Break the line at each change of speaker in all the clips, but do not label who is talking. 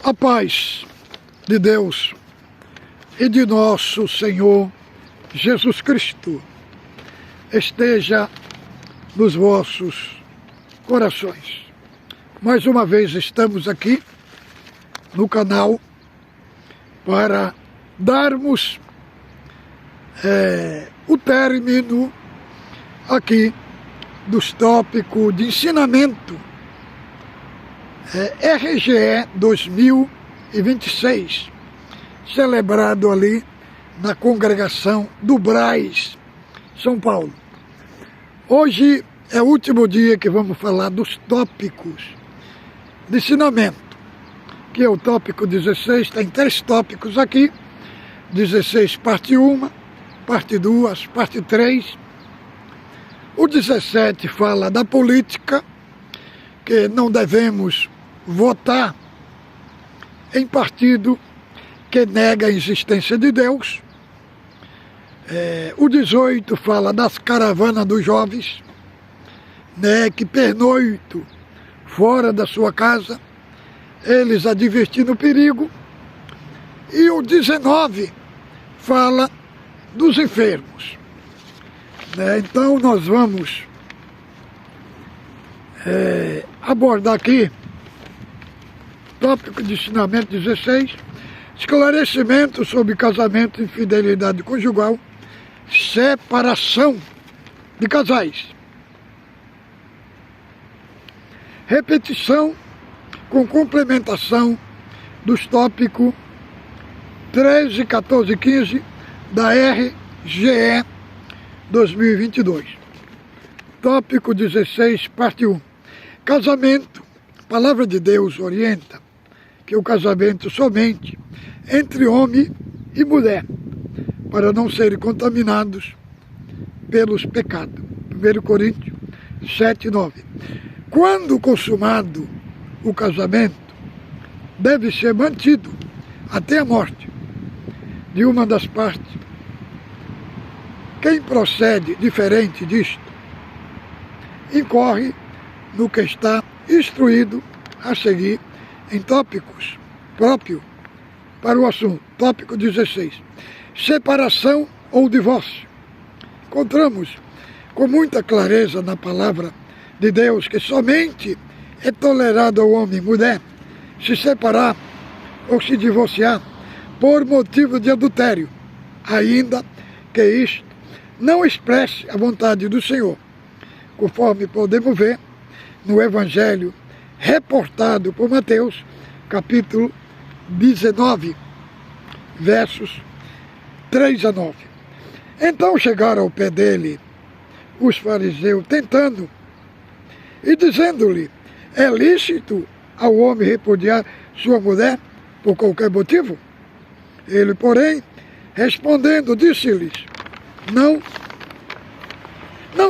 A paz de Deus e de nosso Senhor Jesus Cristo esteja nos vossos corações. Mais uma vez estamos aqui no canal para darmos o término aqui dos tópicos de ensinamento RGE 2026, celebrado ali na congregação do Brás, São Paulo. Hoje é o último dia que vamos falar dos tópicos de ensinamento, que é o tópico 16, tem 3 tópicos aqui, 16 parte 1, parte 2, parte 3. O 17 fala da política, que não devemos votar em partido que nega a existência de Deus. O 18 fala das caravanas dos jovens, que pernoitam fora da sua casa, eles advertindo o perigo. E o 19 fala dos enfermos. Então nós vamos abordar aqui tópico de ensinamento 16, esclarecimento sobre casamento, infidelidade conjugal, separação de casais. Repetição com complementação dos tópicos 13, 14 e 15 da RGE 2022. Tópico 16, parte 1. Casamento. A palavra de Deus orienta que o casamento somente entre homem e mulher, para não serem contaminados pelos pecados. 1 Coríntios 7, 9. Quando consumado o casamento, deve ser mantido até a morte de uma das partes. Quem procede diferente disto, incorre no que está instruído a seguir em tópicos próprios para o assunto. Tópico 16. Separação ou divórcio. Encontramos com muita clareza na palavra de Deus que somente é tolerado ao homem e mulher se separar ou se divorciar por motivo de adultério, ainda que isto não expresse a vontade do Senhor, conforme podemos ver no Evangelho reportado por Mateus, capítulo 19, versos 3 a 9. Então chegaram ao pé dele os fariseus, tentando e dizendo-lhe: é lícito ao homem repudiar sua mulher por qualquer motivo? Ele, porém, respondendo, disse-lhes: não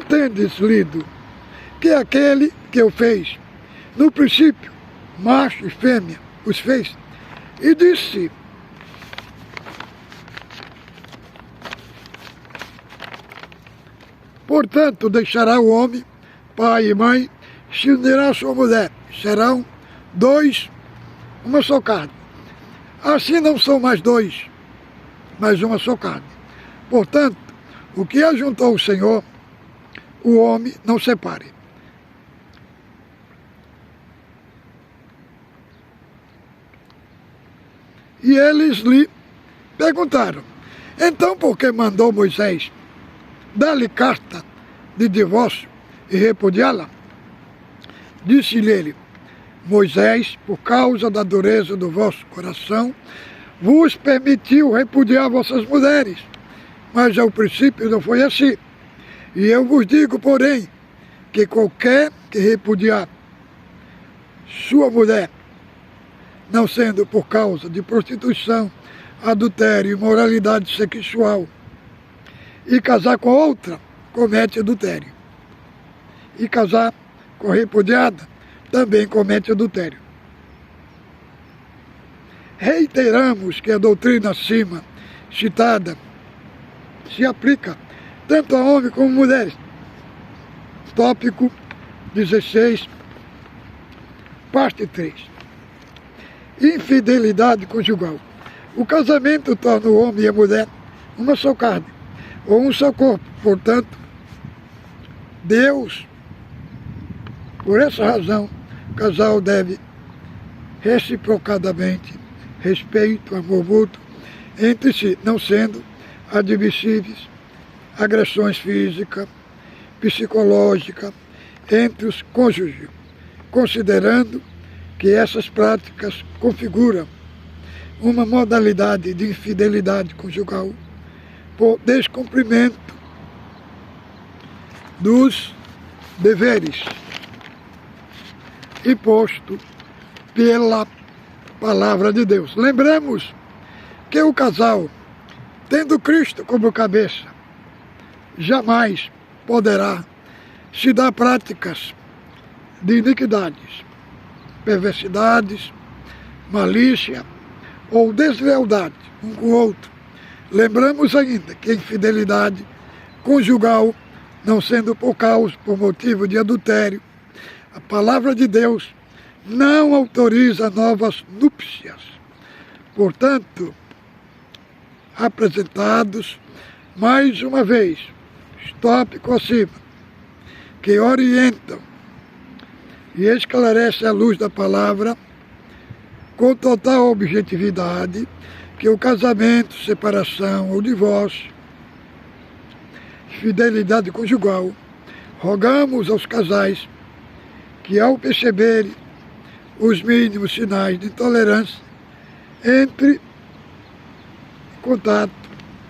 tendes lido que aquele que o fez, no princípio, macho e fêmea, os fez, e disse: portanto, deixará o homem, pai e mãe, se unirá a sua mulher, serão 2, uma só carne. Assim não são mais 2, mas uma só carne. Portanto, o que ajuntou o Senhor, o homem não separe. E eles lhe perguntaram: então por que mandou Moisés dar-lhe carta de divórcio e repudiá-la? Disse-lhe ele: Moisés, por causa da dureza do vosso coração, vos permitiu repudiar vossas mulheres, mas ao princípio não foi assim. E eu vos digo, porém, que qualquer que repudiar sua mulher, não sendo por causa de prostituição, adultério, imoralidade sexual, e casar com outra, comete adultério. E casar com repudiada, também comete adultério. Reiteramos que a doutrina acima citada se aplica tanto a homens como mulheres. Tópico 16, parte 3. infidelidade conjugal. O casamento torna o homem e a mulher uma só carne, ou um só corpo. Portanto, Deus, por essa razão, o casal deve reciprocadamente respeito, amor mútuo entre si, não sendo admissíveis agressões físicas, psicológicas entre os cônjuges, considerando que essas práticas configuram uma modalidade de infidelidade conjugal por descumprimento dos deveres imposto pela palavra de Deus. Lembremos que o casal, tendo Cristo como cabeça, jamais poderá se dar práticas de iniquidades, perversidades, malícia ou deslealdade um com o outro. Lembramos ainda que a infidelidade conjugal, não sendo por causa, por motivo de adultério, a palavra de Deus não autoriza novas núpcias. Portanto, apresentados mais uma vez os tópicos acima, que orientam e esclarecem à luz da palavra, com total objetividade, que o casamento, separação ou divórcio, fidelidade conjugal, rogamos aos casais que, ao perceberem os mínimos sinais de intolerância, entre em contato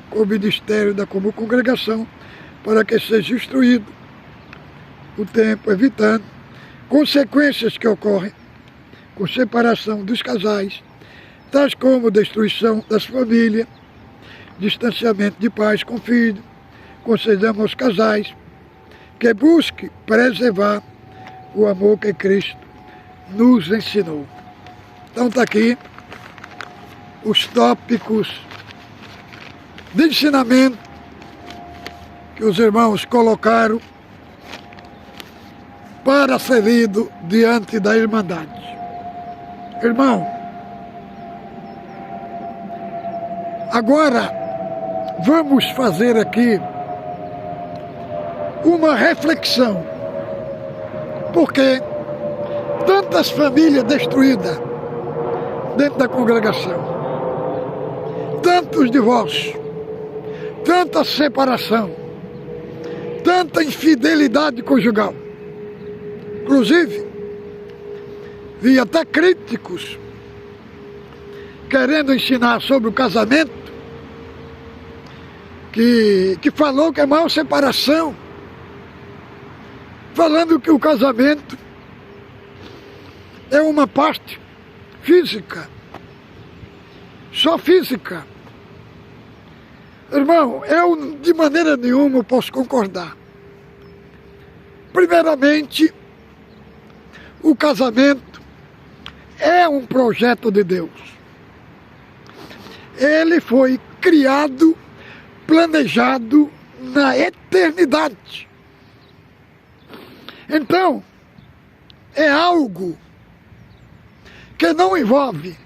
com o Ministério da Comum Congregação para que seja instruído o tempo, evitando consequências que ocorrem com separação dos casais, tais como destruição das famílias, distanciamento de pais com filhos. Concedamos aos casais que busquem preservar o amor que Cristo nos ensinou. Então está aqui os tópicos de ensinamento que os irmãos colocaram para ser lido diante da Irmandade. Irmão, agora vamos fazer aqui uma reflexão. Porque tantas famílias destruídas dentro da congregação, tantos divórcios, tanta separação, tanta infidelidade conjugal. Inclusive, vi até críticos querendo ensinar sobre o casamento, que falou que é maior separação, falando que o casamento é uma parte física, só física. Irmão, eu de maneira nenhuma posso concordar. Primeiramente, o casamento é um projeto de Deus. Ele foi criado, planejado na eternidade. Então, é algo que não envolve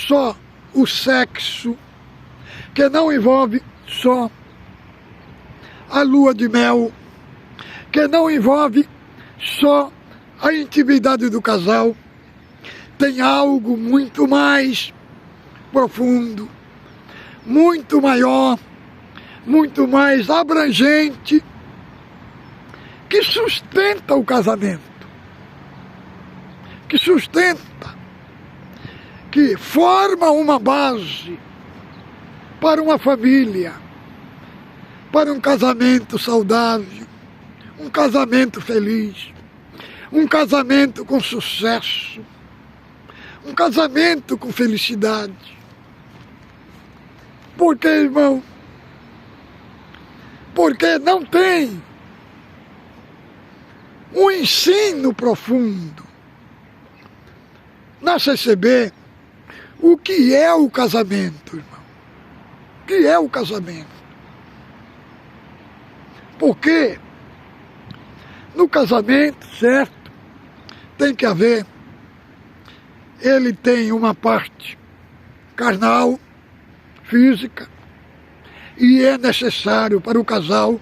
só o sexo, que não envolve só a lua de mel, que não envolve só a intimidade do casal. Tem algo muito mais profundo, muito maior, muito mais abrangente, que sustenta o casamento, que sustenta, que forma uma base para uma família, para um casamento saudável, um casamento feliz, um casamento com sucesso, um casamento com felicidade. Por que, irmão? Porque não tem um ensino profundo na CCB. O que é o casamento, irmão? O que é o casamento? Porque no casamento, certo, tem que haver ele tem uma parte carnal, física, e é necessário para o casal,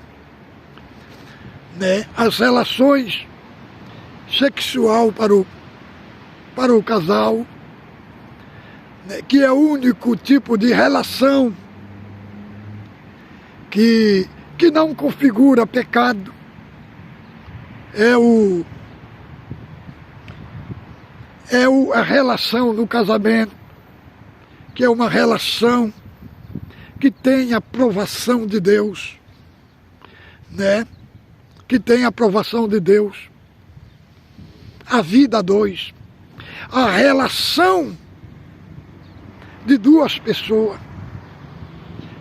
né, as relações sexual para o casal, né, que é o único tipo de relação que não configura pecado. A relação do casamento, que é uma relação que tem a aprovação de Deus, né? Que tem a aprovação de Deus. A vida a dois. A relação de duas pessoas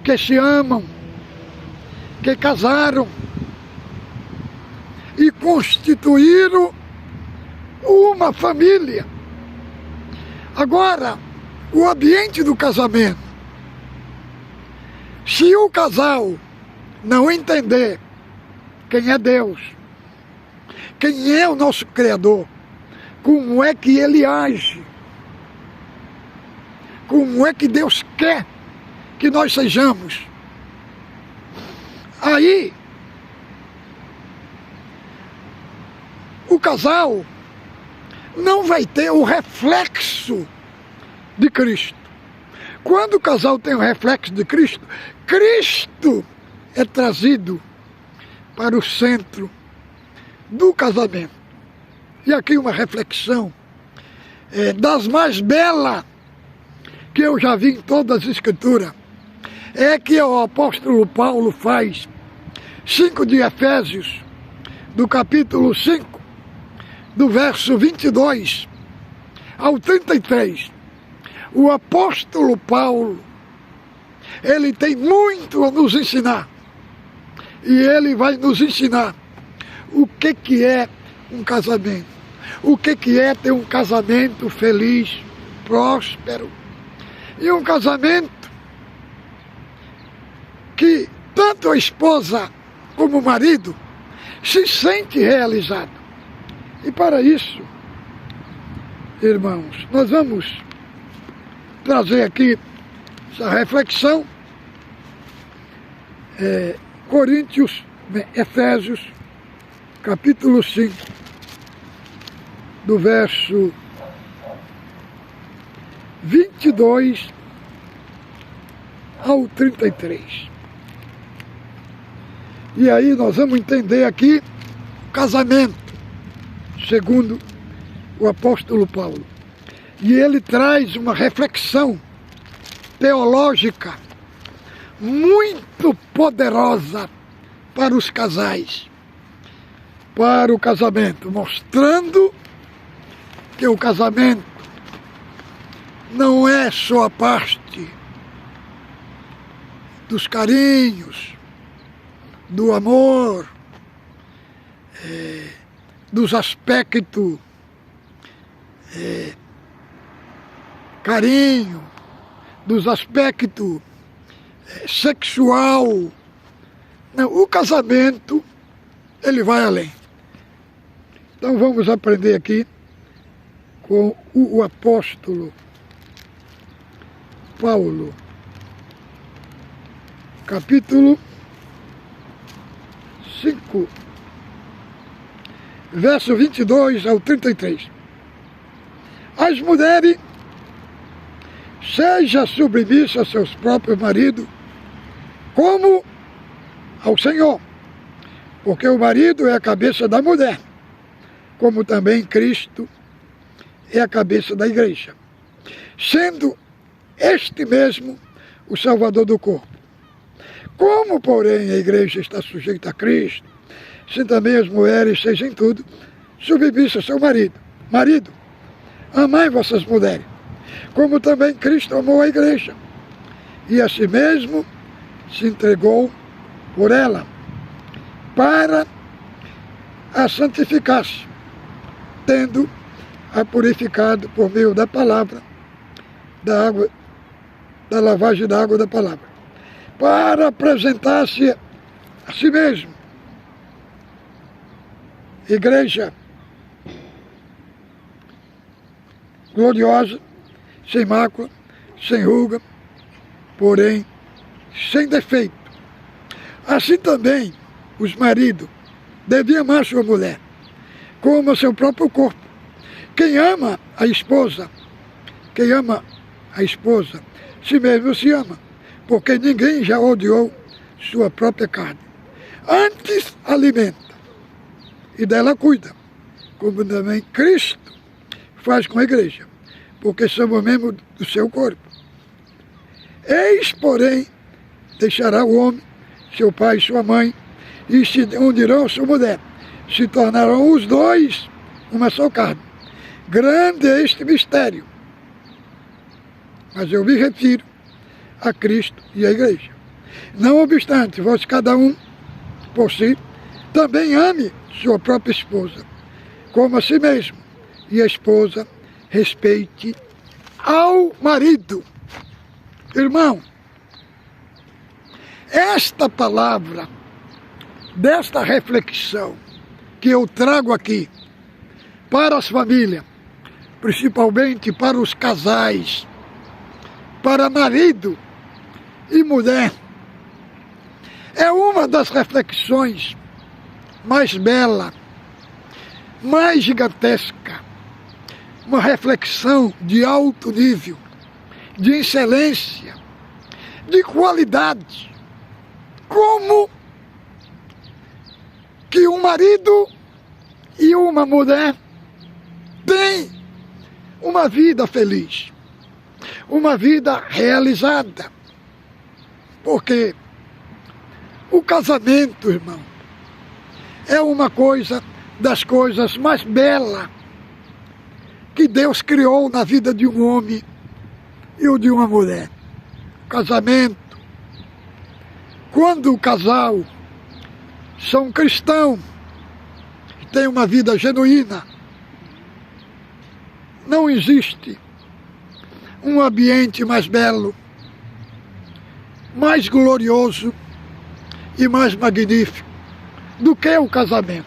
que se amam, que casaram e constituíram uma família. Agora, o ambiente do casamento, se o casal não entender quem é Deus, quem é o nosso Criador, como é que Ele age, como é que Deus quer que nós sejamos, aí o casal não vai ter o reflexo de Cristo. Quando o casal tem o reflexo de Cristo, Cristo é trazido para o centro do casamento. E aqui uma reflexão das mais belas que eu já vi em todas as Escrituras, é que o apóstolo Paulo faz 5 de Efésios, do capítulo 5, do verso 22 ao 33. O apóstolo Paulo, ele tem muito a nos ensinar. E ele vai nos ensinar o que é um casamento. O que é ter um casamento feliz, próspero. E um casamento que tanto a esposa como o marido se sente realizado. E para isso, irmãos, nós vamos trazer aqui essa reflexão. Efésios, capítulo 5, do verso 22 ao 33. E aí nós vamos entender aqui o casamento, segundo o apóstolo Paulo. E ele traz uma reflexão teológica muito poderosa para os casais, para o casamento, mostrando que o casamento não é só a parte dos carinhos, do amor, dos aspectos carinho, dos aspectos sexual. Não, o casamento, ele vai além. Então vamos aprender aqui com o apóstolo Paulo, capítulo 5, verso 22 ao 33. As mulheres sejam submissas a seus próprios maridos, como ao Senhor, porque o marido é a cabeça da mulher, como também Cristo é a cabeça da igreja, sendo este mesmo o Salvador do corpo. Como, porém, a igreja está sujeita a Cristo, assim também as mulheres sejam em tudo submissas a seu marido. Marido, amai vossas mulheres, como também Cristo amou a igreja, e a si mesmo se entregou por ela, para a santificar-se, tendo a purificado por meio da palavra, da água, da lavagem da água da palavra, para apresentar-se a si mesmo, igreja gloriosa, sem mácula, sem ruga, porém sem defeito. Assim também os maridos deviam amar sua mulher, como a seu próprio corpo. Quem ama a esposa, si mesmo se ama, porque ninguém já odiou sua própria carne. Antes alimenta e dela cuida, como também Cristo faz com a igreja, porque somos membros do seu corpo. Eis, porém, deixará o homem, seu pai e sua mãe, e se unirão a sua mulher. Se tornarão os dois uma só carne. Grande é este mistério, mas eu me refiro a Cristo e à igreja. Não obstante, vós cada um, por si, também ame sua própria esposa, como a si mesmo, e a esposa respeite ao marido. Irmão, esta palavra, desta reflexão que eu trago aqui para as famílias, principalmente para os casais, para marido e mulher, é uma das reflexões mais bela, mais gigantesca, uma reflexão de alto nível, de excelência, de qualidade. Como que um marido e uma mulher têm uma vida feliz, uma vida realizada. Porque o casamento, irmão, é uma coisa das coisas mais belas que Deus criou na vida de um homem e de uma mulher. O casamento, quando o casal são cristãos, têm uma vida genuína, não existe um ambiente mais belo, mais glorioso e mais magnífico do que o casamento.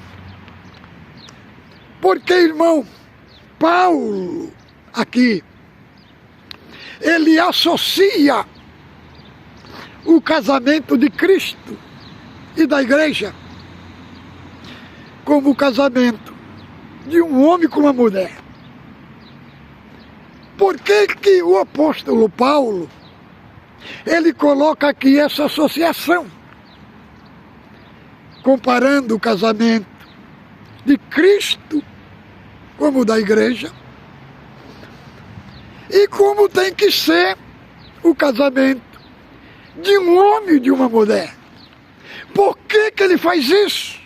Porque, irmão, Paulo aqui, ele associa o casamento de Cristo e da igreja como o casamento de um homem com uma mulher. Por que que o apóstolo Paulo, ele coloca aqui essa associação, comparando o casamento de Cristo como da igreja, e como tem que ser o casamento de um homem e de uma mulher. Por que que ele faz isso?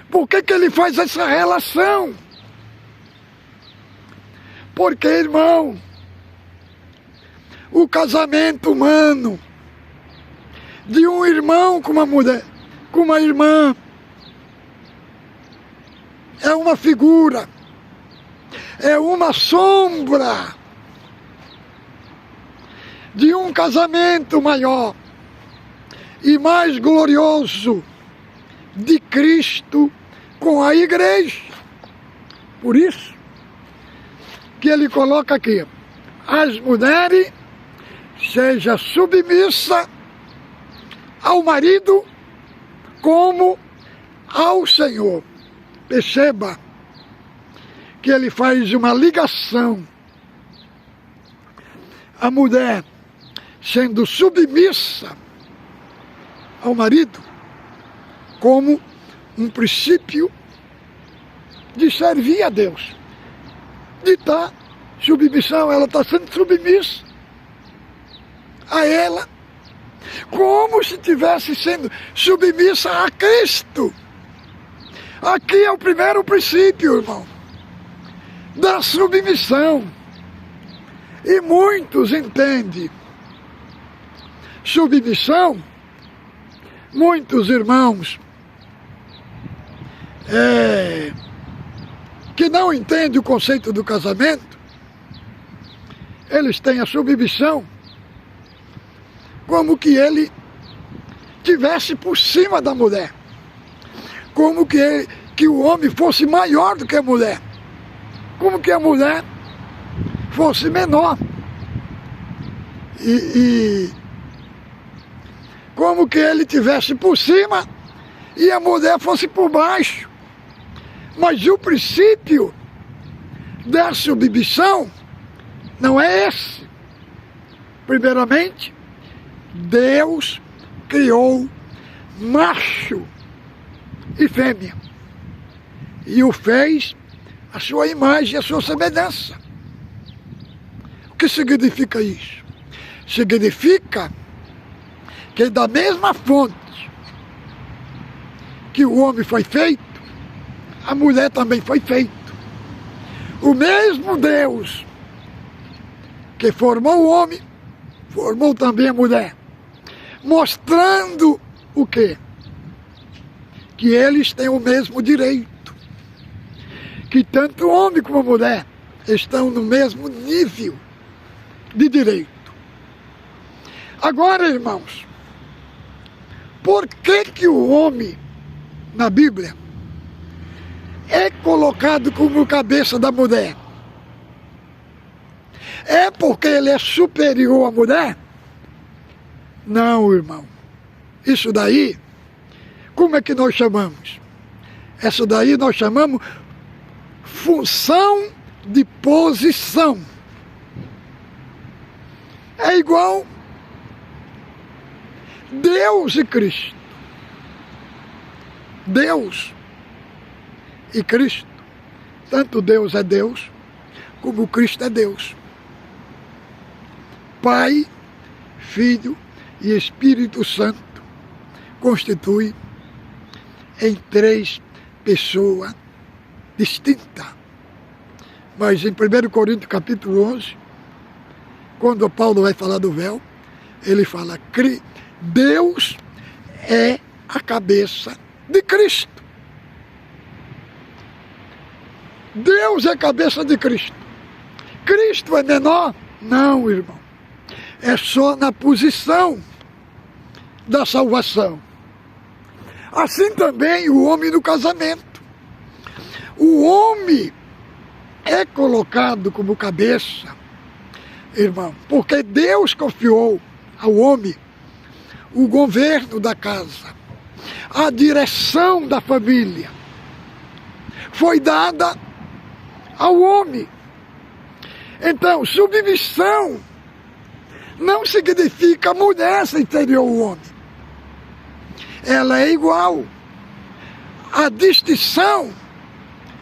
Por que que ele faz essa relação? Porque, irmão, o casamento humano de um irmão com uma mulher, com uma irmã, é uma figura, é uma sombra de um casamento maior e mais glorioso de Cristo com a igreja. Por isso que ele coloca aqui: as mulheres seja submissa ao marido como ao Senhor. Perceba que ele faz uma ligação. A mulher sendo submissa ao marido como um princípio de servir a Deus, de estar submissão. Ela está sendo submissa a ela, como se estivesse sendo submissa a Cristo. Aqui é o primeiro princípio, irmão, da submissão. E muitos entendem submissão, muitos irmãos que não entendem o conceito do casamento, eles têm a submissão como que ele tivesse por cima da mulher, como que o homem fosse maior do que a mulher, como que a mulher fosse menor. E como que ele tivesse por cima e a mulher fosse por baixo. Mas o princípio da submissão não é esse. Primeiramente, Deus criou macho e fêmea e o fez a sua imagem e a sua semelhança. O que significa isso? Significa que da mesma fonte que o homem foi feito, a mulher também foi feita. O mesmo Deus que formou o homem, formou também a mulher, mostrando o quê? Que eles têm o mesmo direito, que tanto o homem como a mulher estão no mesmo nível de direito. Agora, irmãos, por que o homem, na Bíblia, é colocado como cabeça da mulher? É porque ele é superior à mulher? Não, irmão. Isso daí, como é que nós chamamos? Essa daí nós chamamos função de posição. É igual Deus e Cristo. Deus e Cristo. Tanto Deus é Deus, como Cristo é Deus. Pai, Filho e Espírito Santo constituem em três pessoas distintas. Mas em 1 Coríntios capítulo 11, quando Paulo vai falar do véu, ele fala que Deus é a cabeça de Cristo. Deus é a cabeça de Cristo. Cristo é menor? Não, irmão. É só na posição da salvação. Assim também o homem no casamento. O homem é colocado como cabeça, irmão, porque Deus confiou ao homem o governo da casa, a direção da família. Foi dada ao homem. Então, submissão não significa mulher inferior ao homem. Ela é igual. A distinção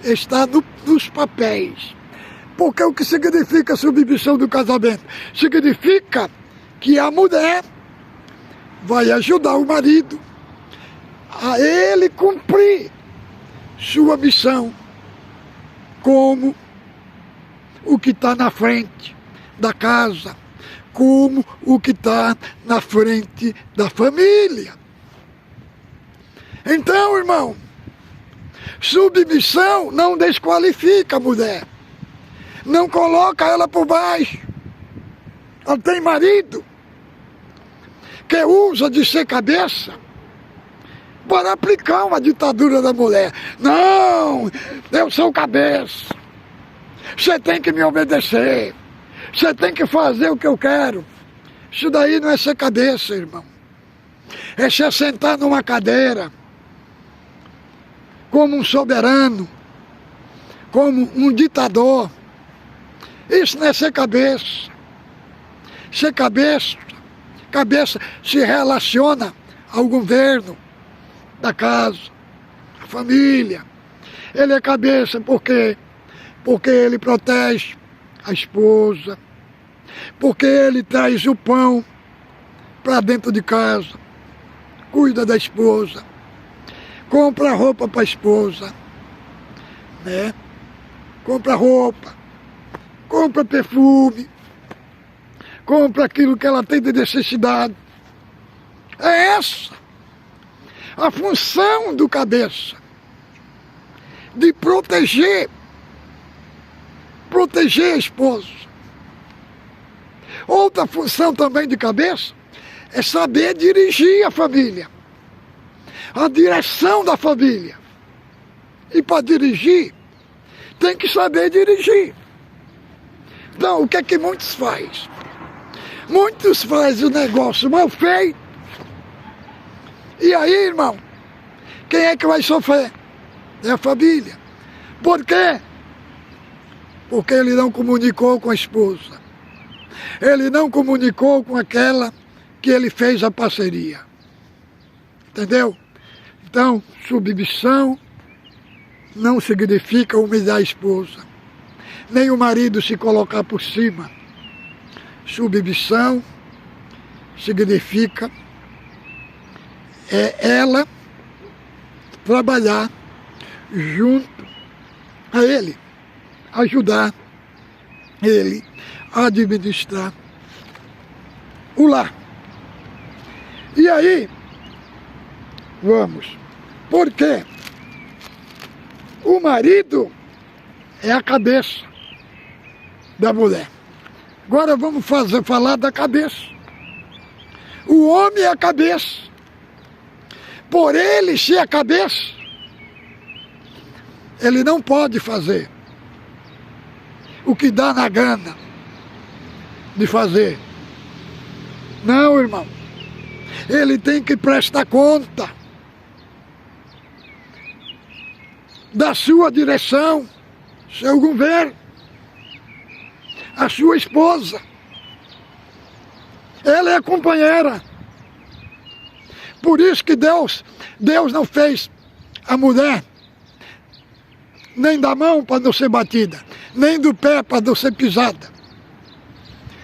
está nos papéis. Porque o que significa a submissão do casamento? Significa que a mulher vai ajudar o marido a ele cumprir sua missão como o que está na frente da casa, como o que está na frente da família. Então, irmão, submissão não desqualifica a mulher, não coloca ela por baixo. Ela tem marido que usa de ser cabeça para aplicar uma ditadura da mulher. Não, eu sou cabeça, você tem que me obedecer, você tem que fazer o que eu quero. Isso daí não é ser cabeça, irmão. É se sentar numa cadeira como um soberano, como um ditador. Isso não é ser cabeça. Ser cabeça se relaciona ao governo da casa, a família. Ele é cabeça porque ele protege a esposa, porque ele traz o pão para dentro de casa, cuida da esposa, compra roupa para a esposa, né? Compra roupa, compra perfume, compra aquilo que ela tem de necessidade. É essa a função do cabeça, de proteger a esposa. Outra função também de cabeça é saber dirigir a família, a direção da família. E para dirigir, tem que saber dirigir. Então, o que é que muitos fazem? Muitos fazem o negócio mal feito. E aí, irmão, quem é que vai sofrer? É a família. Por quê? Porque ele não comunicou com a esposa. Ele não comunicou com aquela que ele fez a parceria. Entendeu? Então, submissão não significa humilhar a esposa, nem o marido se colocar por cima. Submissão significa ela trabalhar junto a ele, ajudar ele a administrar o lar. E aí, vamos, porque o marido é a cabeça da mulher. Agora vamos falar da cabeça. O homem é a cabeça. Por ele ser a cabeça, ele não pode fazer o que dá na gana de fazer. Não, irmão. Ele tem que prestar conta da sua direção, seu governo, a sua esposa. Ela é a companheira. Por isso que Deus não fez a mulher nem da mão para não ser batida, nem do pé para não ser pisada,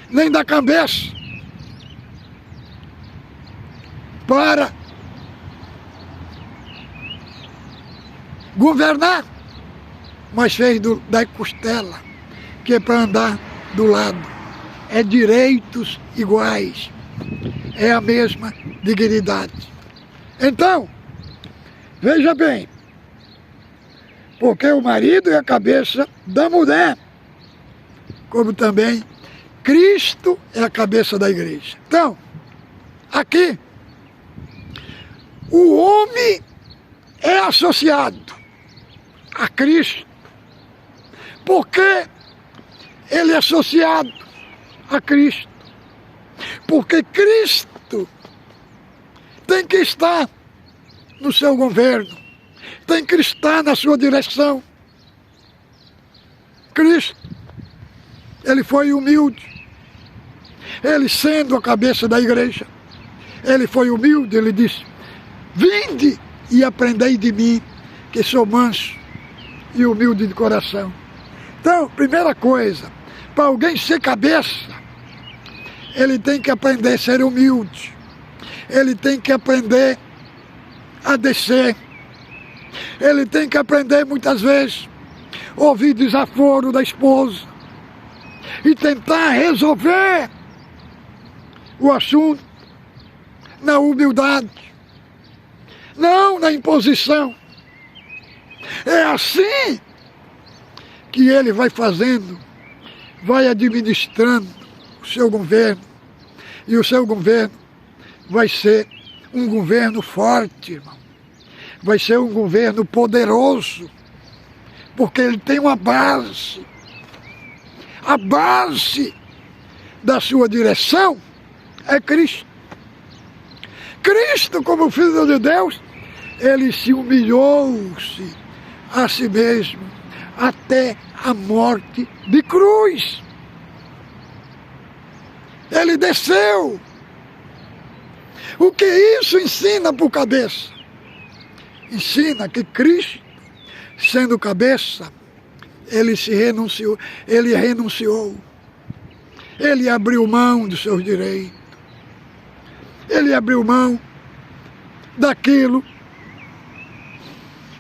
nem da cabeça para governar, mas fez da costela, que é para andar do lado. É direitos iguais, é a mesma dignidade. Então, veja bem, porque o marido é a cabeça da mulher, como também Cristo é a cabeça da igreja. Então, aqui, o homem é associado a Cristo, porque ele é associado a Cristo, porque Cristo tem que estar no seu governo, tem que estar na sua direção. Cristo, ele foi humilde, ele sendo a cabeça da igreja, ele foi humilde, ele disse: vinde e aprendei de mim, que sou manso e humilde de coração. Então, primeira coisa, para alguém ser cabeça, ele tem que aprender a ser humilde. Ele tem que aprender a descer. Ele tem que aprender muitas vezes ouvir desaforo da esposa e tentar resolver o assunto na humildade, não na imposição. É assim que ele vai fazendo, vai administrando o seu governo, e o seu governo vai ser um governo forte, irmão. Vai ser um governo poderoso, porque ele tem uma base. A base da sua direção é Cristo. Cristo, como Filho de Deus, ele se humilhou-se a si mesmo até a morte de cruz. Ele desceu. O que isso ensina para o cabeça? Ensina que Cristo, sendo cabeça, ele renunciou, ele abriu mão dos seus direitos, ele abriu mão daquilo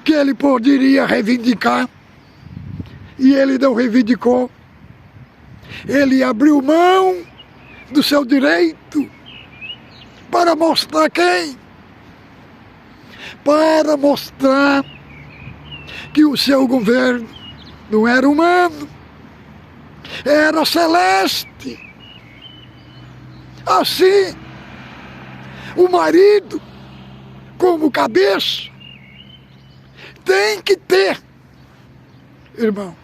que ele poderia reivindicar, e ele não reivindicou. Ele abriu mão do seu direito para mostrar quem? Para mostrar que o seu governo não era humano, era celeste. Assim, o marido, como cabeça, tem que ter, irmão,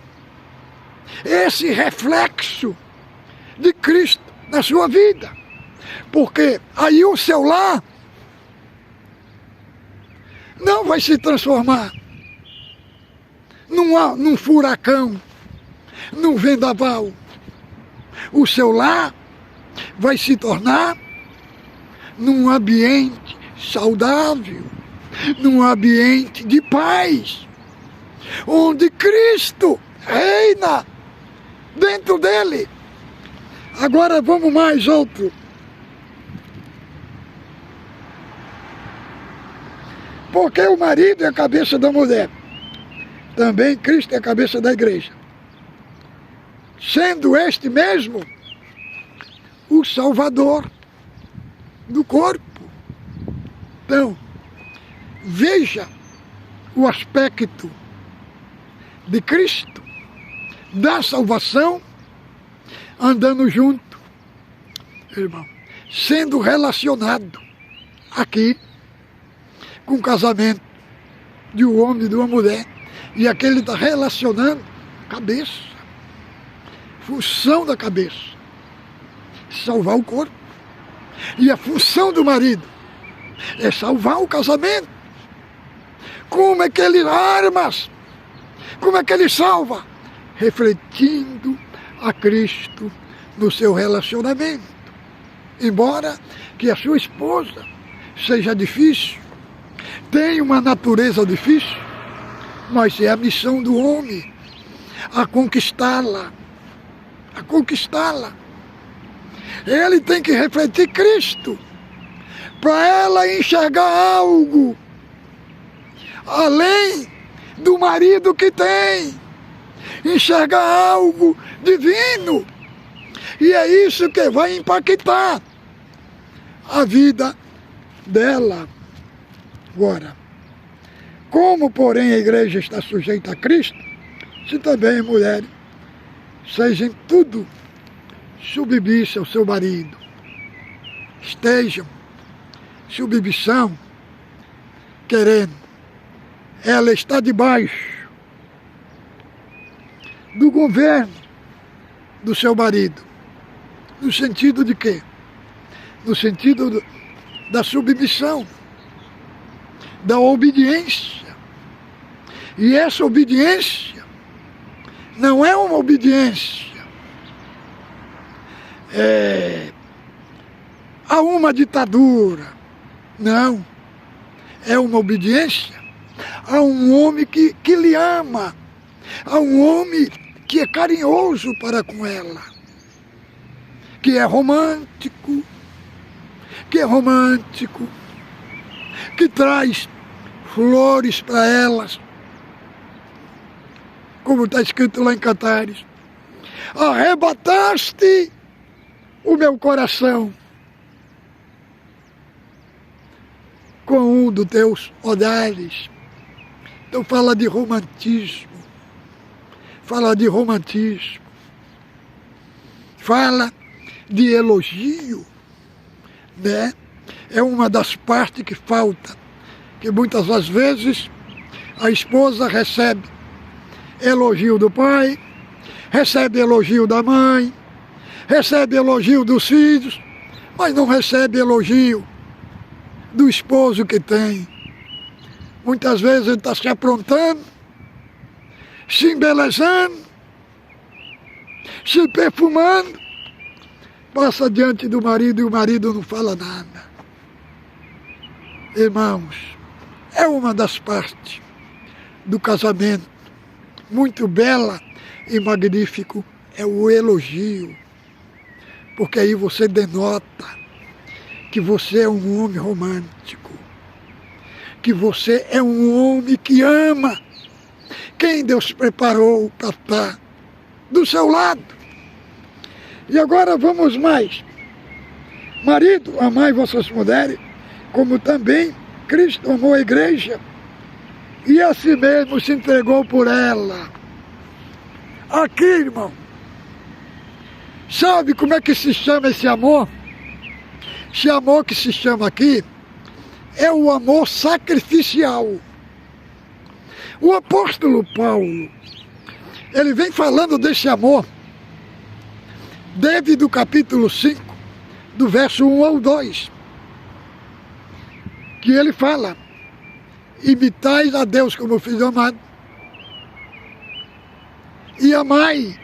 esse reflexo de Cristo na sua vida. Porque aí o seu lar não vai se transformar num furacão, num vendaval. O seu lar vai se tornar num ambiente saudável, num ambiente de paz, onde Cristo reina dentro dele. Agora vamos mais outro. Porque o marido é a cabeça da mulher. Também Cristo é a cabeça da igreja. Sendo este mesmo o Salvador do corpo. Então, veja o aspecto de Cristo, da salvação, andando junto, irmão, sendo relacionado aqui com o casamento de um homem e de uma mulher. E aqui ele está relacionando cabeça, função da cabeça, salvar o corpo. E a função do marido é salvar o casamento. Como é que ele armas? Como é que ele salva? Refletindo a Cristo no seu relacionamento. Embora que a sua esposa seja difícil, tenha uma natureza difícil, mas é a missão do homem a conquistá-la. A conquistá-la. Ele tem que refletir Cristo para ela enxergar algo além do marido que tem, enxergar algo divino. E é isso que vai impactar a vida dela. Agora, como porém a igreja está sujeita a Cristo, se também a mulher seja em tudo submissa ao seu marido, estejam submissão, querendo, ela está debaixo do governo do seu marido. No sentido de quê? No sentido da submissão, da obediência. E essa obediência não é uma obediência a uma ditadura. Não. É uma obediência a um homem que lhe ama, a um homem que é carinhoso para com ela, que é romântico, que traz flores para elas, como está escrito lá em Cantares. Arrebataste o meu coração com um dos teus olhares. Então fala de romantismo, fala de elogio, né? É uma das partes que falta, que muitas das vezes a esposa recebe elogio do pai, recebe elogio da mãe, recebe elogio dos filhos, mas não recebe elogio do esposo que tem. Muitas vezes ele está se aprontando, se embelezando, se perfumando, passa diante do marido e o marido não fala nada. Irmãos, é uma das partes do casamento, muito bela e magnífico, é o elogio. Porque aí você denota que você é um homem romântico, que você é um homem que ama quem Deus preparou para estar do seu lado. E agora vamos mais. Marido, amai vossas mulheres, como também Cristo amou a igreja e a si mesmo se entregou por ela. Aqui, irmão, sabe como é que se chama esse amor? Esse amor que se chama aqui é o amor sacrificial. O apóstolo Paulo, ele vem falando desse amor desde o capítulo 5, do verso 1 ao 2, que ele fala: imitais a Deus como filho amado, e amai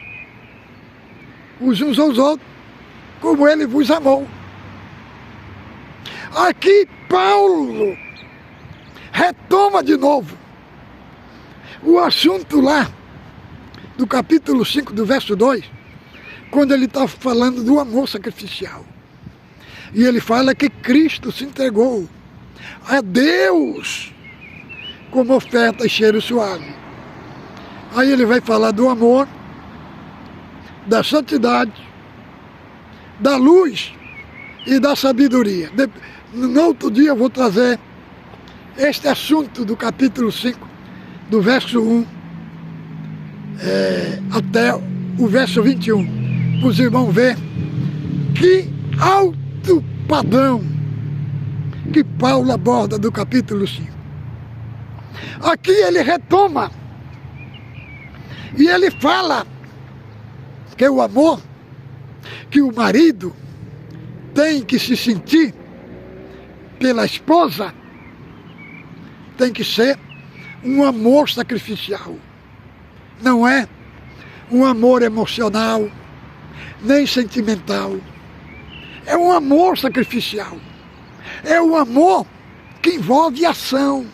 os uns aos outros como ele vos amou. Aqui Paulo retoma de novo o assunto lá do capítulo 5, do verso 2, quando ele está falando do amor sacrificial. E ele fala que Cristo se entregou a Deus como oferta e cheiro suave. Aí ele vai falar do amor, da santidade, da luz e da sabedoria. No outro dia eu vou trazer este assunto do capítulo 5, do verso 1 até o verso 21, para os irmãos verem que alto padrão que Paulo aborda do capítulo 5. Aqui ele retoma e ele fala que o amor que o marido tem que se sentir pela esposa tem que ser um amor sacrificial. Não é um amor emocional, nem sentimental. É um amor sacrificial. É um amor que envolve ação,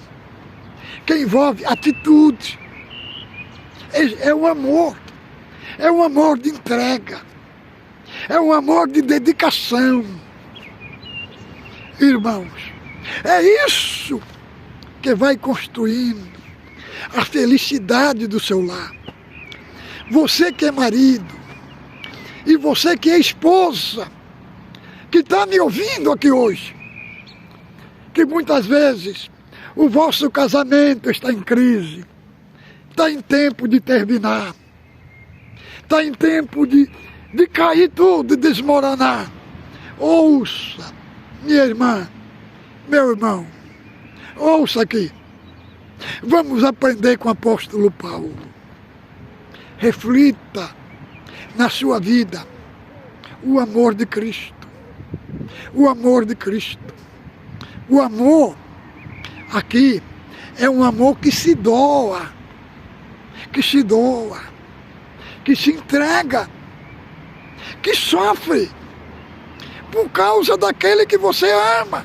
que envolve atitude. É um amor. É um amor de entrega. É um amor de dedicação. Irmãos, é isso que vai construindo a felicidade do seu lar. Você que é marido e você que é esposa, que está me ouvindo aqui hoje, que muitas vezes o vosso casamento está em crise, está em tempo de terminar, está em tempo de cair tudo, de desmoronar. Ouça, minha irmã, meu irmão, ouça aqui. Vamos aprender com o apóstolo Paulo. Reflita na sua vida o amor de Cristo. O amor de Cristo. O amor aqui é um amor que se doa, que se entrega, que sofre por causa daquele que você ama.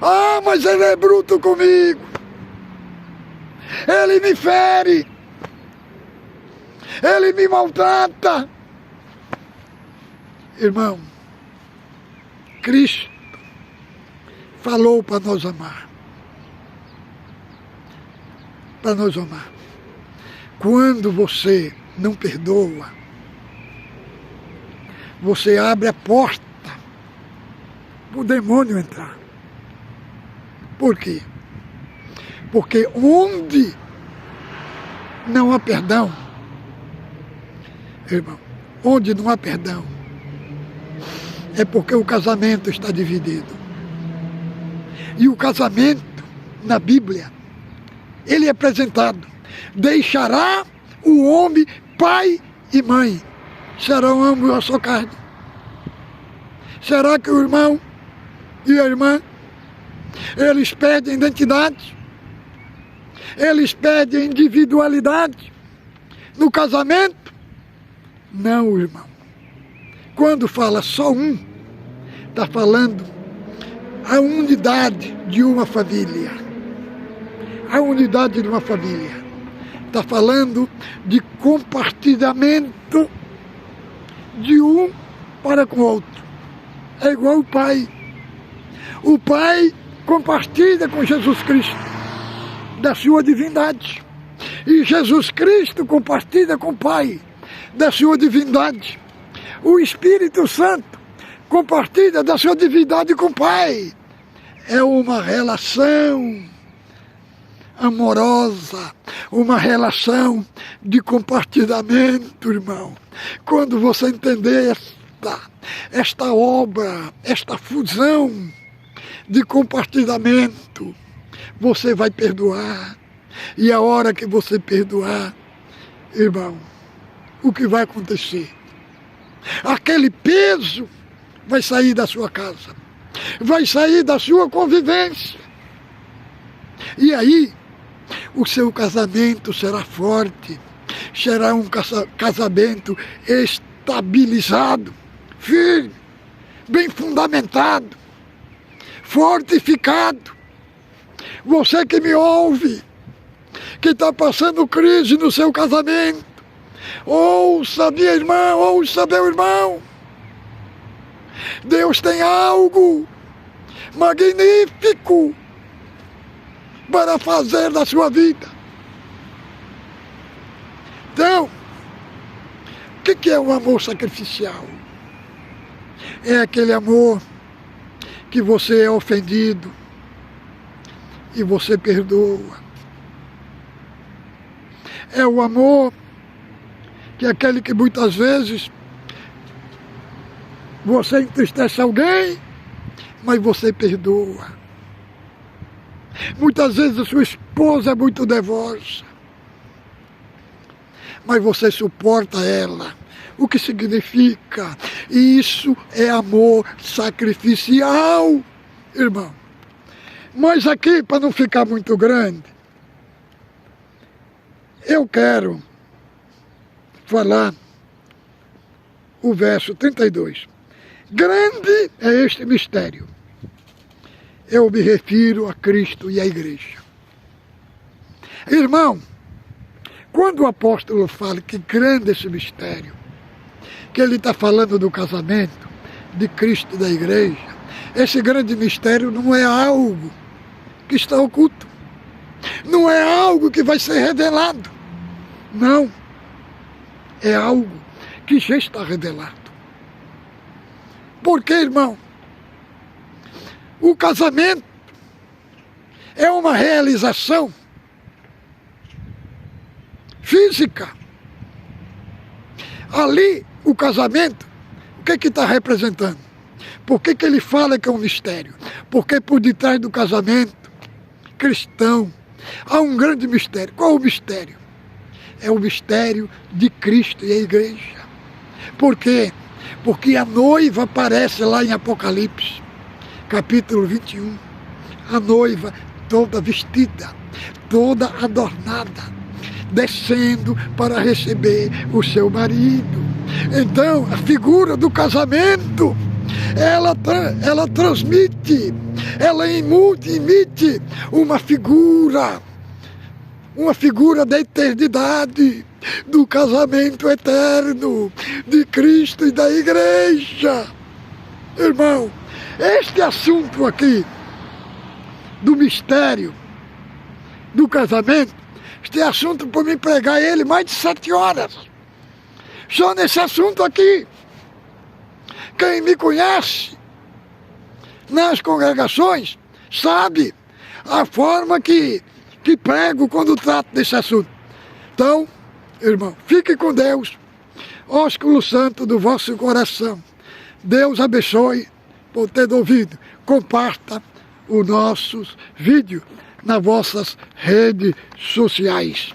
Ah, mas ele é bruto comigo. Ele me fere. Ele me maltrata. Irmão, Cristo falou para nós amar. Para nós amar. Quando você não perdoa, você abre a porta para o demônio entrar. Por quê? Porque onde não há perdão, irmão, onde não há perdão, é porque o casamento está dividido. E o casamento, na Bíblia, ele é apresentado: deixará o homem pai e mãe, serão ambos a sua carne. Será que o irmão e a irmã, eles perdem identidade? Eles perdem individualidade no casamento? Não, irmão. Quando fala só um, está falando a unidade de uma família. A unidade de uma família. Está falando de compartilhamento de um para com o outro. É igual o pai. O pai compartilha com Jesus Cristo da sua divindade. E Jesus Cristo compartilha com o Pai da sua divindade. O Espírito Santo compartilha da sua divindade com o Pai. É uma relação amorosa, uma relação de compartilhamento, irmão. Quando você entender esta obra, esta fusão de compartilhamento, você vai perdoar. E a hora que você perdoar, irmão, o que vai acontecer? Aquele peso vai sair da sua casa, vai sair da sua convivência. E aí, o seu casamento será forte, será um casamento estabilizado, firme, bem fundamentado, fortificado. Você que me ouve, que está passando crise no seu casamento, ouça, minha irmã, ouça, meu irmão. Deus tem algo magnífico para fazer na sua vida. Então, o que é um amor sacrificial? É aquele amor que você é ofendido e você perdoa. É o amor que é aquele que muitas vezes você entristece alguém, mas você perdoa. Muitas vezes a sua esposa é muito devosa, mas você suporta ela. O que significa? Isso é amor sacrificial, irmão. Mas aqui, para não ficar muito grande, eu quero falar o verso 32. Grande é este mistério. Eu me refiro a Cristo e à igreja. Irmão, quando o apóstolo fala que grande é esse mistério, que ele está falando do casamento de Cristo e da igreja, esse grande mistério não é algo que está oculto. Não é algo que vai ser revelado. Não. É algo que já está revelado. Por quê, irmão? O casamento é uma realização física. Ali, o casamento, o que está representando? Por que ele fala que é um mistério? Porque por detrás do casamento cristão há um grande mistério. Qual o mistério? É o mistério de Cristo e a igreja. Por quê? Porque a noiva aparece lá em Apocalipse, capítulo 21. A noiva toda vestida, toda adornada, descendo para receber o seu marido. Então, a figura do casamento, ela transmite, ela emite uma figura da eternidade, do casamento eterno de Cristo e da igreja. Irmão, este assunto aqui do mistério do casamento, este assunto para me pregar ele mais de 7 horas. Só nesse assunto aqui. Quem me conhece nas congregações sabe a forma que prego quando trato desse assunto. Então, irmão, fique com Deus. Ósculo santo do vosso coração. Deus abençoe por ter ouvido. Comparta os nossos vídeos nas vossas redes sociais.